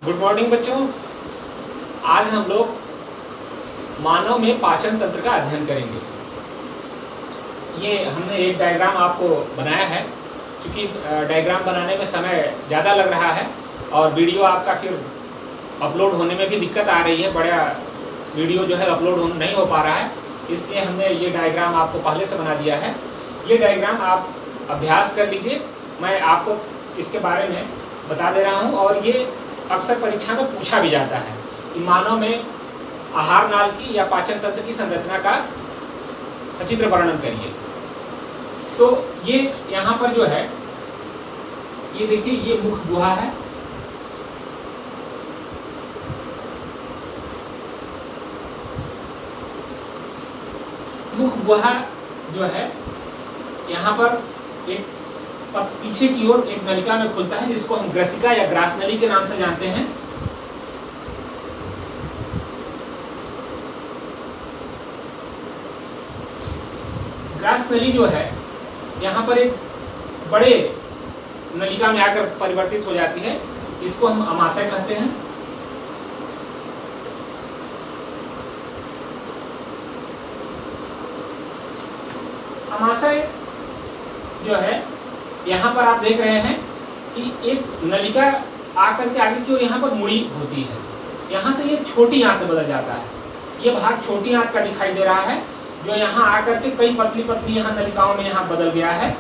Good morning बच्चों। आज हम लोग मानव में पाचन तंत्र का अध्ययन करेंगे। ये हमने एक डायग्राम आपको बनाया है। क्योंकि डायग्राम बनाने में समय ज़्यादा लग रहा है और वीडियो आपका फिर अपलोड होने में भी दिक्कत आ रही है, बड़ा वीडियो जो है अपलोड नहीं हो पा रहा है, इसलिए हमने ये डायग्राम आपको पहले से बना दिया है। ये डायग्राम आप अभ्यास कर लीजिए, मैं आपको इसके बारे में बता दे रहा हूँ। और ये अक्सर परीक्षा में पूछा भी जाता है कि मानव में आहार नाल की या पाचन तंत्र की संरचना का सचित्र वर्णन करिए। तो ये यहाँ पर जो है, ये देखिए, ये मुख गुहा है। मुख गुहा जो है यहाँ पर एक पीछे की ओर एक नलिका में खुलता है, जिसको हम ग्रसिका या ग्रास नली के नाम से जानते हैं। ग्रास नली जो है यहाँ पर एक बड़े नलिका में आकर परिवर्तित हो जाती है, इसको हम अमाशय कहते हैं। अमाशय जो है यहाँ पर आप देख रहे हैं कि एक नलिका आकर के आगे की ओर यहाँ पर मुड़ी होती है, यहाँ से ये छोटी आंत में बदल जाता है। ये भाग छोटी आंत का दिखाई दे रहा है, जो यहाँ आकर के कई पतली पतली यहाँ नलिकाओं में यहाँ बदल गया है।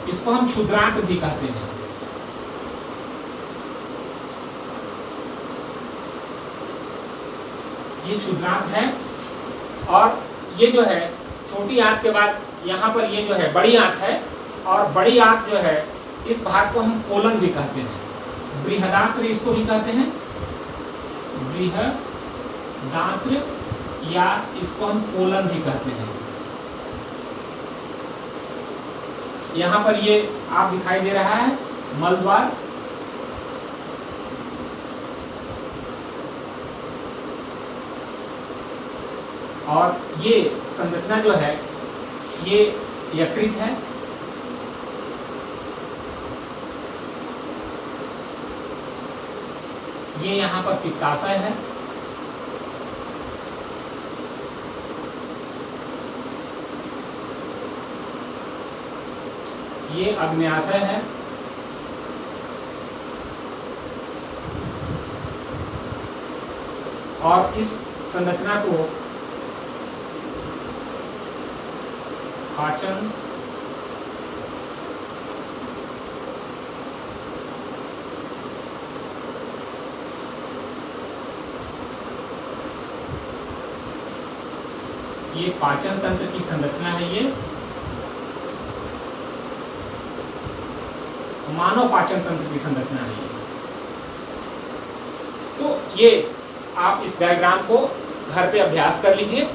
इसको हम क्षुद्रांत भी कहते हैं। ये क्षुद्रांत है। और ये जो है छोटी आंत के बाद यहाँ पर ये जो है बड़ी आंत है, और बड़ी आंत जो है इस भाग को हम कोलन भी कहते हैं। बृहदांत्र इसको भी कहते हैं, बृहदांत्र, या इसको हम कोलन भी कहते हैं। यहाँ पर ये आप दिखाई दे रहा है मलद्वार। और ये संरचना जो है ये यकृत है। ये यहाँ पर पित्ताशय है। ये अग्न्याशय है। और इस संरचना को पाचन ये पाचन तंत्र की संरचना है। ये मानव पाचन तंत्र की संरचना है। तो ये आप इस डायग्राम को घर पे अभ्यास कर लीजिए,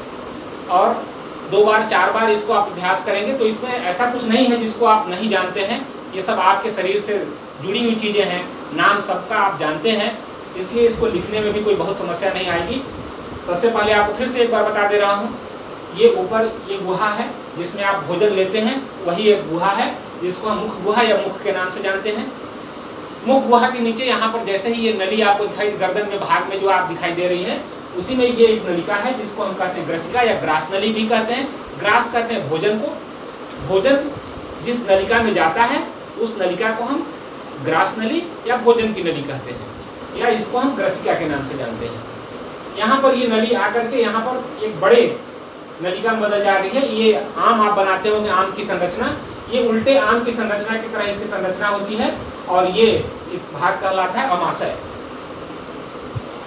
और 2 बार 4 बार इसको आप अभ्यास करेंगे तो इसमें ऐसा कुछ नहीं है जिसको आप नहीं जानते हैं। ये सब आपके शरीर से जुड़ी हुई चीज़ें हैं, नाम सबका आप जानते हैं, इसलिए इसको लिखने में भी कोई बहुत समस्या नहीं आएगी। सबसे पहले आपको फिर से एक बार बता दे रहा हूँ, ये ऊपर ये गुहा है जिसमें आप भोजन लेते हैं, वही एक गुहा है जिसको हम मुख गुहा या मुख के नाम से जानते हैं। मुख गुहा के नीचे यहाँ पर जैसे ही ये नली आपको दिखाई, गर्दन में भाग में जो आप दिखाई दे रही है, उसी में ये एक नलिका है जिसको हम कहते हैं ग्रसिका या ग्रास नली भी कहते हैं। ग्रास कहते हैं भोजन को। भोजन जिस नलिका में जाता है उस नलिका को हम ग्रास नली या भोजन की नली कहते हैं, या इसको हम ग्रसिका के नाम से जानते हैं। यहाँ पर ये नली आकर के यहाँ पर एक बड़े नलिका में बदल जा रही है। ये आम आप बनाते होंगे, आम की संरचना, ये उल्टे आम की संरचना की तरह इसकी संरचना होती है। और ये इस भाग कहलाता है अमाशय।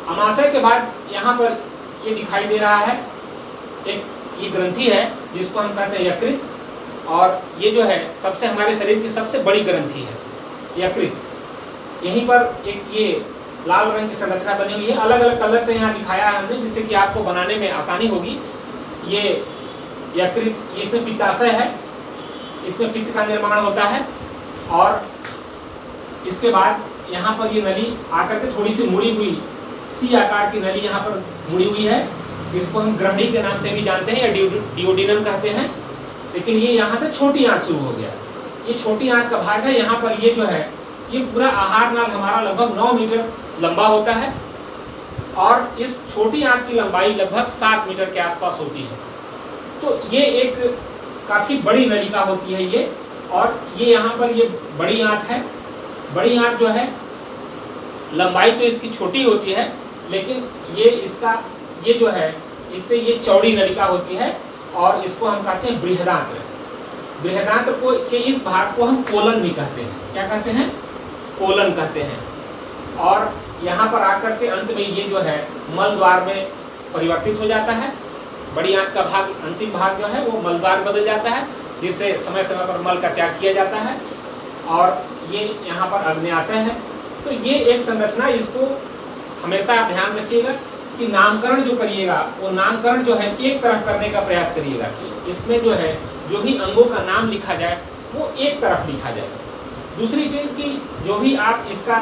अमाशय के बाद यहाँ पर ये दिखाई दे रहा है एक ये ग्रंथि है जिसको हम कहते हैं यकृत। और ये जो है सबसे हमारे शरीर की सबसे बड़ी ग्रंथि है यकृत। यहीं पर एक ये लाल रंग की संरचना बनी हुई है। अलग अलग कलर से यहाँ दिखाया है हमने, जिससे कि आपको बनाने में आसानी होगी। ये यकृत, इसमें पित्ताशय है, इसमें पित्त का निर्माण होता है। और इसके बाद यहाँ पर ये नली आकर के थोड़ी सी मुड़ी हुई सी आकार की नली यहाँ पर मुड़ी हुई है। इसको हम ग्रहणी के नाम से भी जानते हैं या डिओडिनम कहते हैं। लेकिन ये यहाँ से छोटी आंत शुरू हो गया, ये छोटी आंत का भाग है। यहाँ पर ये जो है ये पूरा आहार नाल हमारा लगभग 9 मीटर लंबा होता है और इस छोटी आंत की लंबाई लगभग 7 मीटर के आसपास होती है। तो ये एक काफ़ी बड़ी नलिका होती है ये, और ये यहाँ पर ये बड़ी आंत है। बड़ी आंत जो है लंबाई तो इसकी छोटी होती है, लेकिन ये जो है इससे ये चौड़ी नलिका होती है और इसको हम कहते हैं बृहदांत्र। बृहदांत्र को के इस भाग को हम कोलन भी कहते हैं। क्या कहते हैं? कोलन कहते हैं। और यहाँ पर आकर के अंत में ये जो है मल द्वार में परिवर्तित हो जाता है। बड़ी आंत का भाग, अंतिम भाग जो है वो मल द्वार बदल जाता है, जिससे समय समय पर मल का त्याग किया जाता है। और ये यहाँ पर अग्न्याशय है। तो ये एक संरचना, इसको हमेशा आप ध्यान रखिएगा कि नामकरण जो करिएगा वो नामकरण जो है एक तरफ करने का प्रयास करिएगा कि इसमें जो है जो भी अंगों का नाम लिखा जाए वो एक तरफ लिखा जाए। दूसरी चीज़ कि जो भी आप इसका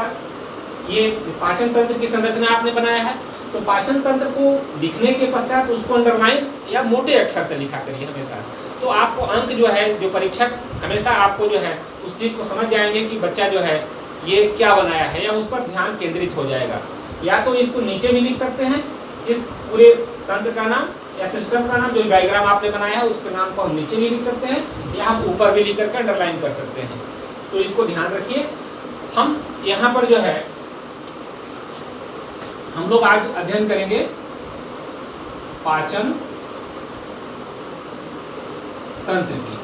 ये पाचन तंत्र की संरचना आपने बनाया है, तो पाचन तंत्र को लिखने के पश्चात उसको अंडरलाइन या मोटे अक्षर से लिखा करिए हमेशा। तो आपको अंक जो है, जो परीक्षक हमेशा आपको जो है उस चीज़ को समझ जाएंगे कि बच्चा जो है ये क्या बनाया है, या उस पर ध्यान केंद्रित हो जाएगा। या तो इसको नीचे भी लिख सकते हैं, इस पूरे तंत्र का नाम या सिस्टम का नाम, जो डायग्राम आपने बनाया है उसके नाम को हम नीचे भी लिख सकते हैं, या हम ऊपर भी लिख करके अंडरलाइन कर सकते हैं। तो इसको ध्यान रखिए। हम यहाँ पर जो है हम लोग आज अध्ययन करेंगे पाचन तंत्र की।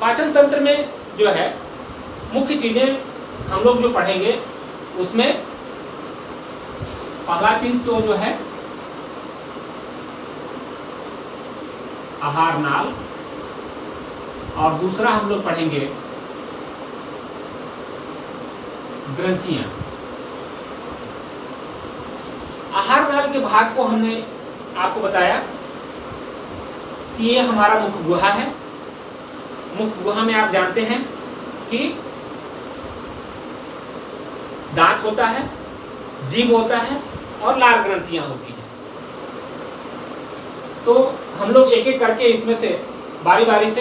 पाचन तंत्र में जो है मुख्य चीजें हम लोग जो पढ़ेंगे उसमें पहला चीज तो जो है आहार नाल, और दूसरा हम लोग पढ़ेंगे ग्रंथियां। आहार नाल के भाग को हमने आपको बताया कि ये हमारा मुख गुहा है। मुख गुहा में आप जानते हैं कि दांत होता है, जीभ होता है और लार ग्रंथियां होती हैं। तो हम लोग एक एक करके इसमें से बारी बारी से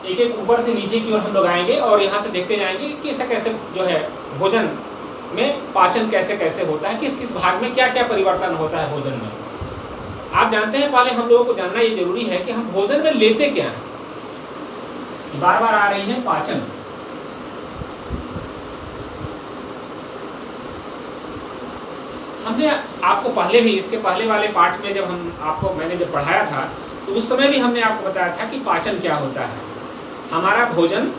एक एक ऊपर से नीचे की ओर हम लोग आएंगे और यहाँ से देखते जाएंगे कि कैसे कैसे जो है भोजन में पाचन कैसे कैसे होता है, किस किस भाग में क्या क्या परिवर्तन होता है भोजन में। आप जानते हैं, पहले हम लोगों को जानना ये जरूरी है कि हम भोजन में लेते क्या हैं। बार बार आ रही है पाचन। हमने आपको पहले भी, इसके पहले वाले पार्ट में जब मैंने जब पढ़ाया था तो उस समय भी हमने आपको बताया था कि पाचन क्या होता है। हमारा भोजन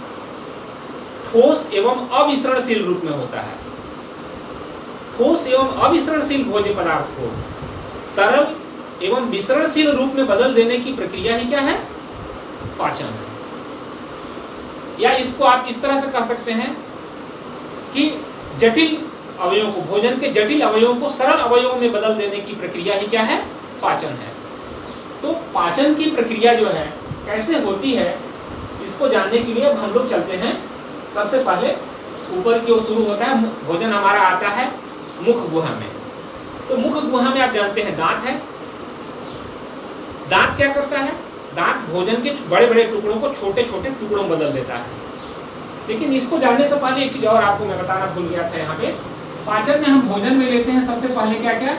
ठोस एवं अविसरणशील रूप में होता है। ठोस एवं अविसरणशील भोज्य पदार्थ को तरल एवं विसरणशील रूप में बदल देने की प्रक्रिया ही क्या है? पाचन है। या इसको आप इस तरह से कह सकते हैं कि जटिल अवयवों को, भोजन के जटिल अवयवों को सरल अवयवों में बदल देने की प्रक्रिया ही क्या है? पाचन है। तो पाचन की प्रक्रिया जो है कैसे होती है, इसको जानने के लिए अब हम लोग चलते हैं। सबसे पहले ऊपर की ओर शुरू होता है, भोजन हमारा आता है मुख गुहा में। तो मुख गुहा में आप जानते हैं दांत है। दांत क्या करता है? दांत भोजन के बड़े बड़े टुकड़ों को छोटे छोटे टुकड़ों में बदल देता है। लेकिन इसको जानने से पहले एक चीज और आपको मैं बताना भूल गया था। यहाँ पे पाचन में हम भोजन में लेते हैं सबसे पहले क्या क्या?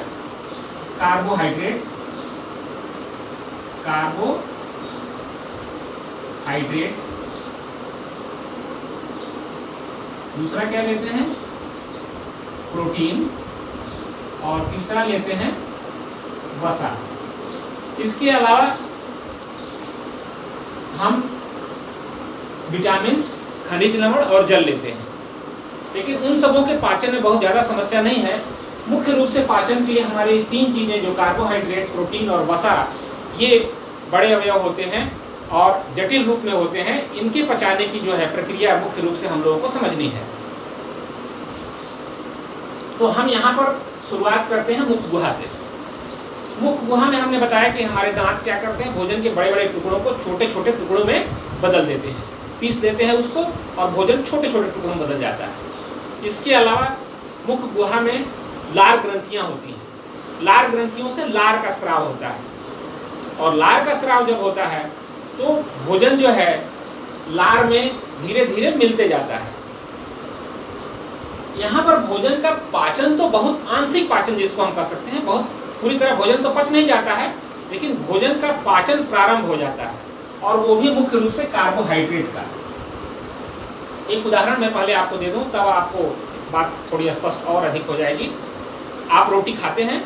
कार्बोहाइड्रेट। दूसरा क्या लेते हैं? प्रोटीन। और तीसरा लेते हैं वसा। इसके अलावा हम विटामिन्स, खनिज लवण और जल लेते हैं। लेकिन उन सबों के पाचन में बहुत ज़्यादा समस्या नहीं है। मुख्य रूप से पाचन के लिए हमारी तीन चीज़ें, जो कार्बोहाइड्रेट, प्रोटीन और वसा, ये बड़े अवयव होते हैं और जटिल रूप में होते हैं। इनके पचाने की जो है प्रक्रिया मुख्य रूप से हम लोगों को समझनी है। तो हम यहाँ पर शुरुआत करते हैं मुख गुहा से। मुख गुहा में हमने बताया कि हमारे दांत क्या करते हैं? भोजन के बड़े बड़े टुकड़ों को छोटे छोटे टुकड़ों में बदल देते हैं, पीस देते हैं उसको, और भोजन छोटे छोटे टुकड़ों में बदल जाता है। इसके अलावा मुख गुहा में लार ग्रंथियां होती हैं। लार ग्रंथियों से लार का स्राव होता है, और लार का स्राव जब होता है तो भोजन जो है लार में धीरे धीरे मिलते जाता है। यहाँ पर भोजन का पाचन तो बहुत आंशिक पाचन जिसको हम कह सकते हैं, बहुत पूरी तरह भोजन तो पच नहीं जाता है, लेकिन भोजन का पाचन प्रारंभ हो जाता है, और वो भी मुख्य रूप से कार्बोहाइड्रेट का। एक उदाहरण मैं पहले आपको दे दूं, तब आपको बात थोड़ी स्पष्ट और अधिक हो जाएगी। आप रोटी खाते हैं,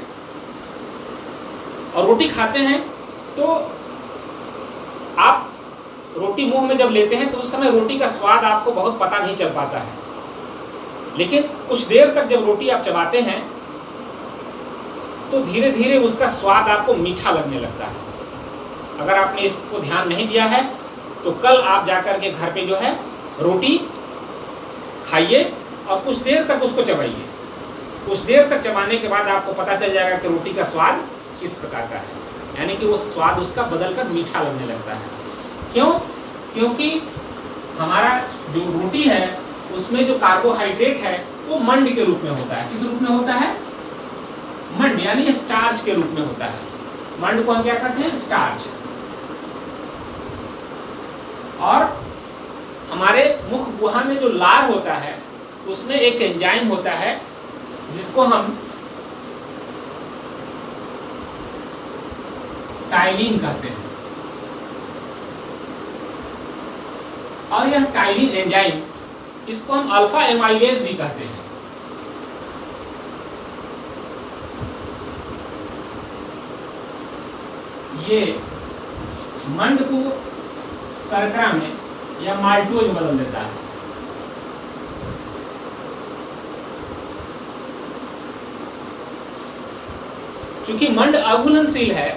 और रोटी खाते हैं तो आप रोटी मुंह में जब लेते हैं तो उस समय रोटी का स्वाद आपको बहुत पता नहीं चल पाता है, लेकिन कुछ देर तक जब रोटी आप चबाते हैं तो धीरे धीरे उसका स्वाद आपको मीठा लगने लगता है। अगर आपने इसको ध्यान नहीं दिया है तो कल आप जाकर के घर पे जो है रोटी खाइए और कुछ देर तक उसको चबाइए। कुछ देर तक चबाने के बाद आपको पता चल जाएगा कि रोटी का स्वाद किस प्रकार का है, यानी कि वो स्वाद उसका बदलकर मीठा लगने लगता है। क्यों? क्योंकि हमारा जो रोटी है उसमें जो कार्बोहाइड्रेट है वो मंड के रूप में होता है। किस रूप में होता है? मंड, यानी स्टार्च के रूप में होता है। मंड को हम क्या कहते हैं? स्टार्च। और हमारे मुख गुहा में जो लार होता है उसमें एक एंजाइम होता है जिसको हम टाइलिन कहते हैं, और यह टाइलिन एंजाइम, इसको हम अल्फा एमाइलेज भी कहते हैं। ये मंड को शर्करा में या माल्टोज में बदल देता है। चूंकि मंड अघुलनशील है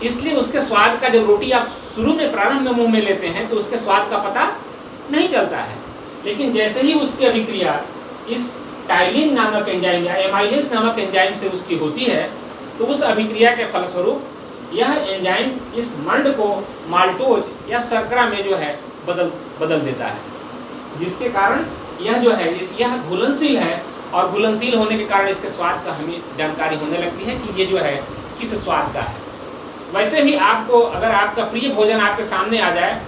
इसलिए उसके स्वाद का, जब रोटी आप शुरू में प्रारंभ में मुंह में लेते हैं तो उसके स्वाद का पता नहीं चलता है, लेकिन जैसे ही उसकी अभिक्रिया इस टाइलिन नामक एंजाइम या एमाइलेज नामक एंजाइम से उसकी होती है तो उस अभिक्रिया के फलस्वरूप यह एंजाइम इस मंड को माल्टोज या शर्करा में जो है बदल देता है, जिसके कारण यह जो है यह घुलनशील है, और घुलनशील होने के कारण इसके स्वाद का हमें जानकारी होने लगती है कि ये जो है किस स्वाद का है। वैसे ही आपको, अगर आपका प्रिय भोजन आपके सामने आ जाए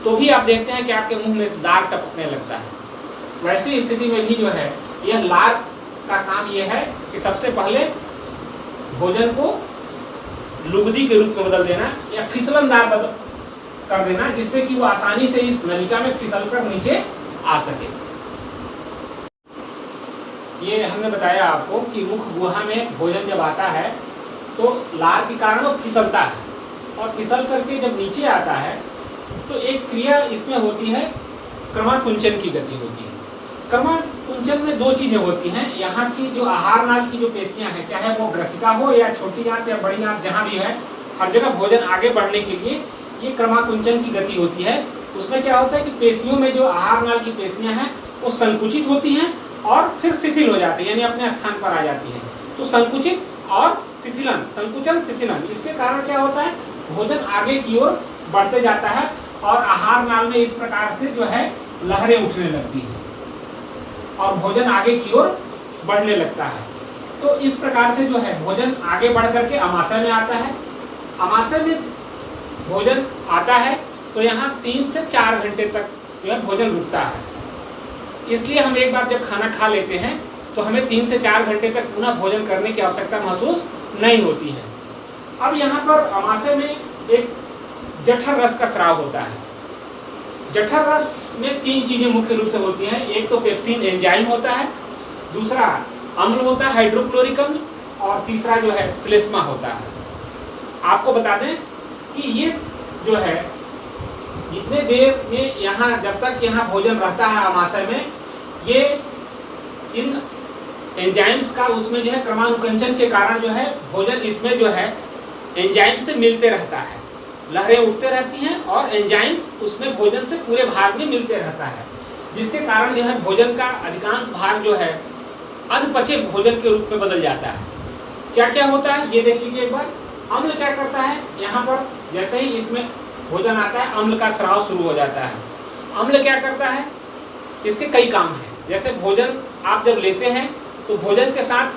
तो भी आप देखते हैं कि आपके मुंह में लार टपकने लगता है। वैसी स्थिति में भी जो है यह लार का काम यह है कि सबसे पहले भोजन को लुगदी के रूप में बदल देना या फिसलनदार कर देना, जिससे कि वो आसानी से इस नलिका में फिसल कर नीचे आ सके। ये हमने बताया आपको कि मुख गुहा में भोजन जब आता है तो लार के कारण वो फिसलता है, और फिसल करके जब नीचे आता है तो एक क्रिया इसमें होती है, क्रमाकुंचन की गति होती है। क्रमाकुंचन में दो चीजें होती हैं। यहाँ की जो आहार नाल की जो पेशियां हैं, चाहे वो ग्रसिका हो या छोटी आंत या बड़ी आंत, जहाँ भी है, हर जगह भोजन आगे बढ़ने के लिए ये क्रमाकुंचन की गति होती है। उसमें क्या होता है कि पेशियों में जो आहार नाल की पेशियां हैं वो संकुचित होती हैं और फिर शिथिल हो जाती है, यानी अपने स्थान पर आ जाती है। तो संकुचित और शिथिलन, संकुचन शिथिलन, इसके कारण क्या होता है, भोजन आगे की ओर बढ़ते जाता है और आहार नाल में इस प्रकार से जो है लहरें उठने लगती हैं और भोजन आगे की ओर बढ़ने लगता है। तो इस प्रकार से जो है भोजन आगे बढ़ करके अमाशय में आता है। अमाशय में भोजन आता है तो यहाँ 3 से 4 घंटे तक जो है भोजन रुकता है। इसलिए हम एक बार जब खाना खा लेते हैं तो हमें 3 से 4 घंटे तक पुनः भोजन करने की आवश्यकता महसूस नहीं होती है। अब यहाँ पर अमाशय में एक जठर रस का स्राव होता है। जठर रस में 3 चीजें मुख्य रूप से होती हैं। एक तो पेप्सिन एंजाइम होता है, दूसरा अम्ल होता है हाइड्रोक्लोरिक अम्ल, और तीसरा जो है श्लेष्मा होता है। आपको बता दें कि ये जो है जितने देर में यहाँ, जब तक यहाँ भोजन रहता है अमाशय में, ये इन एंजाइम्स का उसमें जो है क्रमानुकंचन के कारण जो है भोजन इसमें जो है एंजाइम से मिलते रहता है, लहरें उठते रहती हैं और एंजाइम्स उसमें भोजन से पूरे भाग में मिलते रहता है, जिसके कारण जो है भोजन का अधिकांश भाग जो है अधपचे भोजन के रूप में बदल जाता है। क्या क्या होता है ये देख लीजिए एक बार। अम्ल क्या करता है, यहाँ पर जैसे ही इसमें भोजन आता है अम्ल का स्राव शुरू हो जाता है। अम्ल क्या करता है, इसके कई काम हैं। जैसे भोजन आप जब लेते हैं तो भोजन के साथ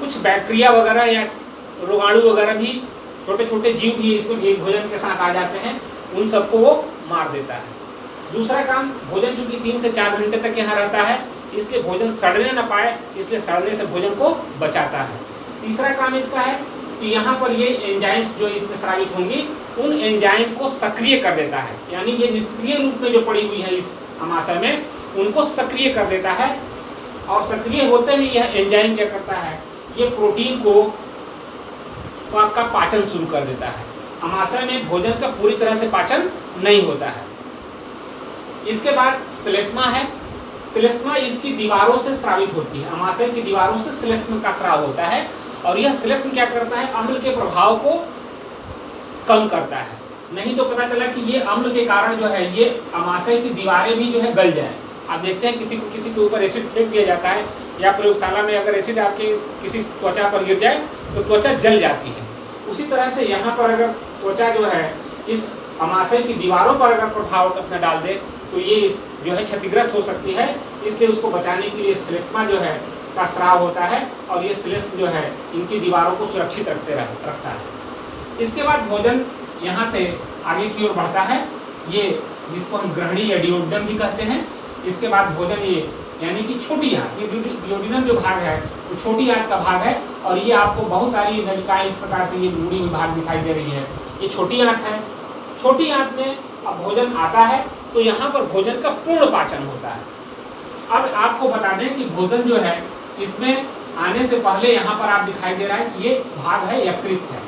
कुछ बैक्टीरिया वगैरह या रोगाणु वगैरह भी, छोटे छोटे जीव भी इसमें भोजन के साथ आ जाते हैं, उन सबको वो मार देता है। दूसरा काम, भोजन चूंकि 3 से 4 घंटे तक यहाँ रहता है, इसलिए भोजन सड़ने ना पाए, इसलिए सड़ने से भोजन को बचाता है। तीसरा काम इसका है कि यहाँ पर ये एंजाइम्स जो इसमें स्रावित होंगी, उन एंजाइम को सक्रिय कर देता है, यानी ये निष्क्रिय रूप में जो पड़ी हुई है इस अमाशय में, उनको सक्रिय कर देता है। और सक्रिय होते ही यह एंजाइम क्या करता है, ये प्रोटीन को आपका पाचन शुरू कर देता है। अमाशय में भोजन का पूरी तरह से पाचन नहीं होता है। इसके बाद श्लेष्मा है। श्लेष्मा इसकी दीवारों से स्रावित होती है, अमाशय की दीवारों से श्लेष्म का स्राव होता है, और यह श्लेष्म क्या करता है, अम्ल के प्रभाव को कम करता है। नहीं तो पता चला कि ये अम्ल के कारण जो है ये अमाशय की दीवारें भी जो है गल जाए। आप देखते हैं किसी के ऊपर एसिड फेंक दिया जाता है, या प्रयोगशाला में अगर एसिड आपके किसी त्वचा पर गिर जाए तो त्वचा जल जाती है। उसी तरह से यहाँ पर अगर त्वचा जो है इस अमाशय की दीवारों पर अगर प्रभाव अपना डाल दे तो ये इस जो है क्षतिग्रस्त हो सकती है। इसलिए उसको बचाने के लिए श्लेष्मा जो है का स्राव होता है, और ये श्लेष्म जो है इनकी दीवारों को सुरक्षित रखता है। इसके बाद भोजन यहाँ से आगे की ओर बढ़ता है, ये जिसको हम ग्रहणी या डिओडिनम भी कहते हैं। इसके बाद भोजन ये यानी कि छोटी आंत, ये डिओडिनम जो भाग है वो छोटी आंत का भाग है, और ये आपको बहुत सारी नलिकाएं इस प्रकार से ये मुड़ी हुई भाग दिखाई दे रही है, ये छोटी आंत है। छोटी आंत में अब भोजन आता है तो यहाँ पर भोजन का पूर्ण पाचन होता है। अब आपको बता दें कि भोजन जो है इसमें आने से पहले यहाँ पर आप दिखाई दे रहा है कि ये भाग है यकृत है।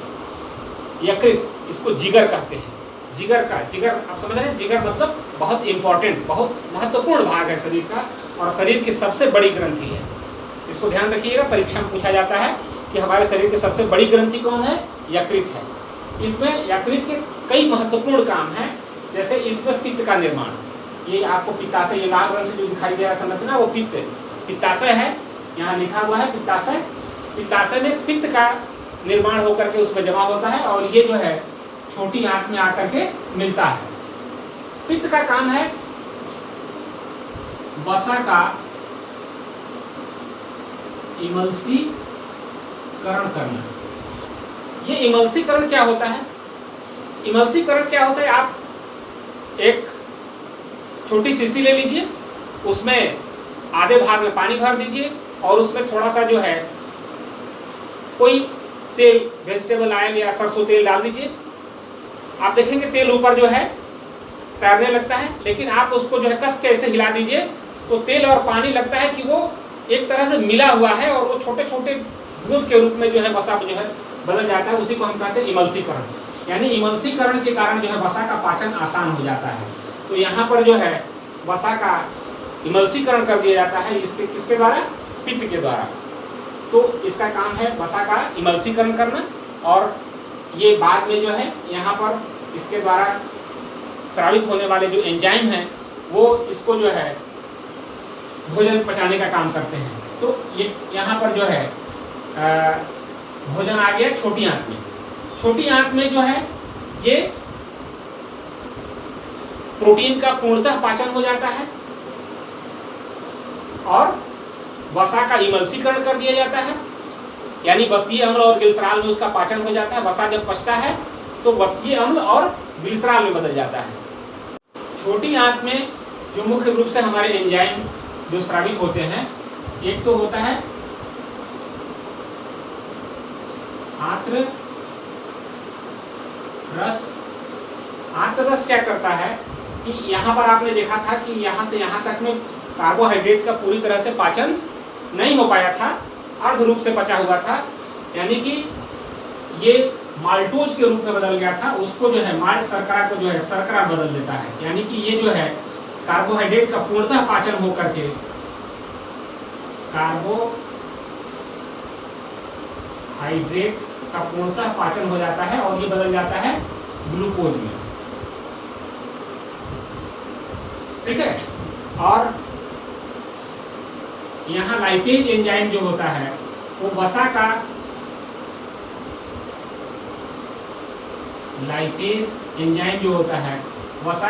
यकृत, इसको जिगर कहते हैं। जिगर आप समझ रहे हैं, जिगर मतलब बहुत इंपॉर्टेंट, बहुत महत्वपूर्ण भाग है शरीर का, और शरीर की सबसे बड़ी ग्रंथि है। इसको ध्यान रखिएगा, परीक्षा में पूछा जाता है कि हमारे शरीर की सबसे बड़ी ग्रंथि कौन है, यकृत है। इसमें यकृत के कई महत्वपूर्ण काम हैं, जैसे इसमें पित्त का निर्माण, ये आपको पित्ताशय, ये लाल रंग से जो दिखाई दे रहा है संरचना, वो पित्ताशय है, यहाँ लिखा हुआ है पित्ताशय। पित्ताशय में पित्त का निर्माण होकर के उसमें जमा होता है, और ये जो है छोटी आंत में आकर के मिलता है। पित्त का काम है वसा का इमल्सीकरण करना। ये इमल्सीकरण क्या होता है? इमल्सीकरण क्या होता है, आप एक छोटी शीशी ले लीजिए, उसमें आधे भाग में पानी भर दीजिए, और उसमें थोड़ा सा जो है कोई तेल, वेजिटेबल ऑयल या सरसों तेल डाल दीजिए। आप देखेंगे तेल ऊपर जो है तैरने लगता है, लेकिन आप उसको जो है कस के ऐसे हिला दीजिए तो तेल और पानी लगता है कि वो एक तरह से मिला हुआ है, और वो छोटे छोटे बूंद के रूप में जो है वसा जो है बदल जाता है। उसी को हम कहते हैं इमल्सीकरण। यानी इमल्सीकरण के कारण जो है वसा का पाचन आसान हो जाता है। तो यहाँ पर जो है वसा का इमल्सीकरण कर दिया जाता है इसके द्वारा, पित्त के द्वारा। तो इसका काम है वसा का इमल्सीकरण करना, और ये बाद में जो है यहाँ पर इसके द्वारा स्रावित होने वाले जो एंजाइम हैं वो इसको जो है भोजन पचाने का काम करते हैं। तो ये यहाँ पर जो है भोजन आ गया छोटी आंत में। छोटी आंत में जो है ये प्रोटीन का पूर्णतः पाचन हो जाता है, और वसा का इमल्सीकरण कर दिया जाता है, यानी वसीय अम्ल और ग्लिसरॉल में उसका पाचन हो जाता है। वसा जब पचता है तो वसीय अम्ल और ग्लिसरॉल में बदल जाता है। छोटी आंत में जो मुख्य रूप से हमारे एंजाइम जो स्रावित होते हैं, एक तो होता है आंत्र रस। आंत्र रस क्या करता है कि यहाँ पर आपने देखा था कि यहाँ से यहाँ तक में कार्बोहाइड्रेट का पूरी तरह से पाचन नहीं हो पाया था, अर्ध रूप से पचा हुआ था, यानी कि ये माल्टोज के रूप में बदल गया था। उसको जो है माल्ट शर्करा को जो है शर्करा बदल देता है, यानी कि ये जो है कार्बोहाइड्रेट का पूर्णतः पाचन होकर के कार्बोहाइड्रेट का पूर्णतः पाचन हो जाता है, और ये बदल जाता है ग्लूकोज में। ठीक है। और यहाँ लाइपेज एंजाइम जो होता है वो वसा का लाइपेज एंजाइम जो होता है वसा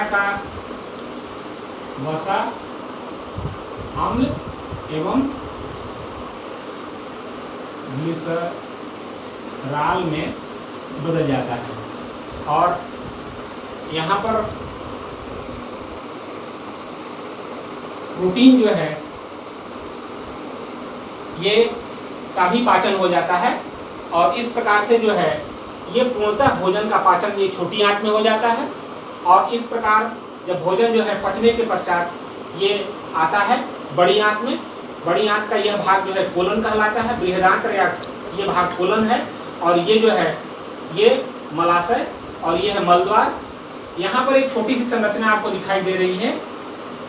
अम्ल एवं ग्लिसरॉल में बदल जाता है, और यहाँ पर प्रोटीन जो है ये का भी पाचन हो जाता है, और इस प्रकार से जो है ये पूर्णतः भोजन का पाचन ये छोटी आंत में हो जाता है। और इस प्रकार जब भोजन जो है पचने के पश्चात ये आता है बड़ी आंत में। बड़ी आंत का यह भाग जो है कोलन कहलाता है, बृहदांत्र या ये भाग कोलन है, और ये जो है ये मलाशय और ये है मलद्वार। यहाँ पर एक छोटी सी संरचना आपको दिखाई दे रही है,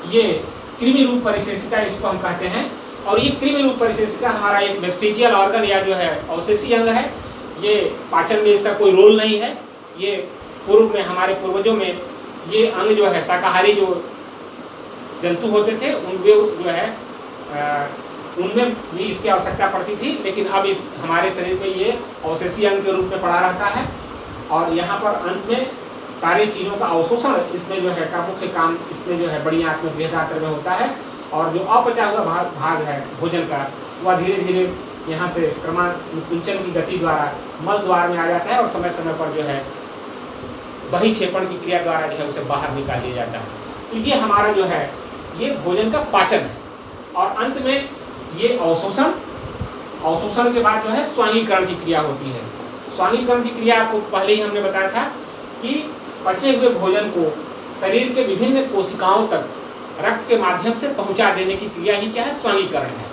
ये कृमि रूप परिशेषिका इसको हम कहते हैं। और ये कृमि रूप परिशेषिका हमारा एक वेस्टिजियल ऑर्गन या जो है अवशेषी अंग है। ये पाचन में इसका कोई रोल नहीं है। ये पूर्व में हमारे पूर्वजों में ये अंग जो है शाकाहारी जो जंतु होते थे उनमें जो है उनमें भी इसकी आवश्यकता पड़ती थी, लेकिन अब इस हमारे शरीर में ये अवशेषी अंग के रूप में पड़ा रहता है। और यहाँ पर अंत में सारी चीज़ों का अवशोषण इसमें जो है का मुख्य काम इसमें जो है बड़ी आंत में बृहदांत्र में होता है। और जो अपचा हुआ भाग है भोजन का वह धीरे धीरे यहाँ से क्रमानुकुंचन की गति द्वारा मल द्वार में आ जाता है, और समय समय पर जो है बहिक्षेपण की क्रिया द्वारा जो है उसे बाहर निकाल दिया जाता है। तो ये हमारा जो है ये भोजन का पाचन है। और अंत में ये अवशोषण के बाद जो है स्वांगीकरण की क्रिया होती है। स्वांगीकरण की क्रिया आपको पहले ही हमने बताया था कि पचे हुए भोजन को शरीर के विभिन्न कोशिकाओं तक रक्त के माध्यम से पहुंचा देने की क्रिया ही क्या है, स्वांगीकरण है।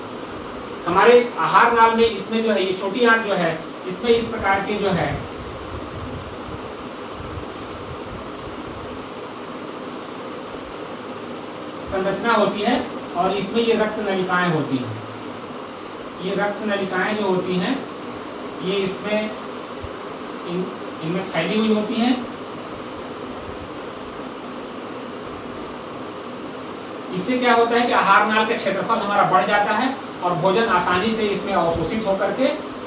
हमारे आहार नाल में इसमें जो है ये छोटी आंत जो है इसमें इस प्रकार की जो है संरचना होती है, और इसमें ये रक्त नलिकाएं होती हैं। ये रक्त नलिकाएं जो होती हैं ये इसमें इनमें फैली हुई होती हैं। इससे क्या होता है कि आहार नाल का क्षेत्रफल हमारा बढ़ जाता है, और भोजन आसानी से इसमें अवशोषित होकर के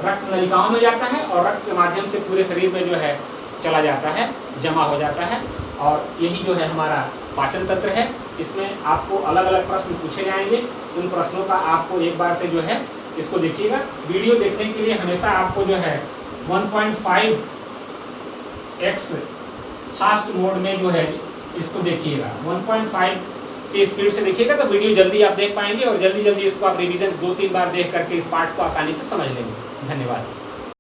रक्त नलिकाओं में जाता है, और रक्त के माध्यम से पूरे शरीर में जो है चला जाता है, जमा हो जाता है। और यही जो है हमारा पाचन तंत्र है। इसमें आपको अलग अलग प्रश्न पूछे जाएंगे। उन प्रश्नों का आपको एक बार से जो है इसको देखिएगा। वीडियो देखने के लिए हमेशा आपको जो है 1.5x फास्ट मोड में जो है इसको देखिएगा। 1.5 की स्पीड से देखिएगा तो वीडियो जल्दी आप देख पाएंगे, और जल्दी इसको आप रिवीजन 2-3 बार देख करके इस पाठ को आसानी से समझ लेंगे। धन्यवाद।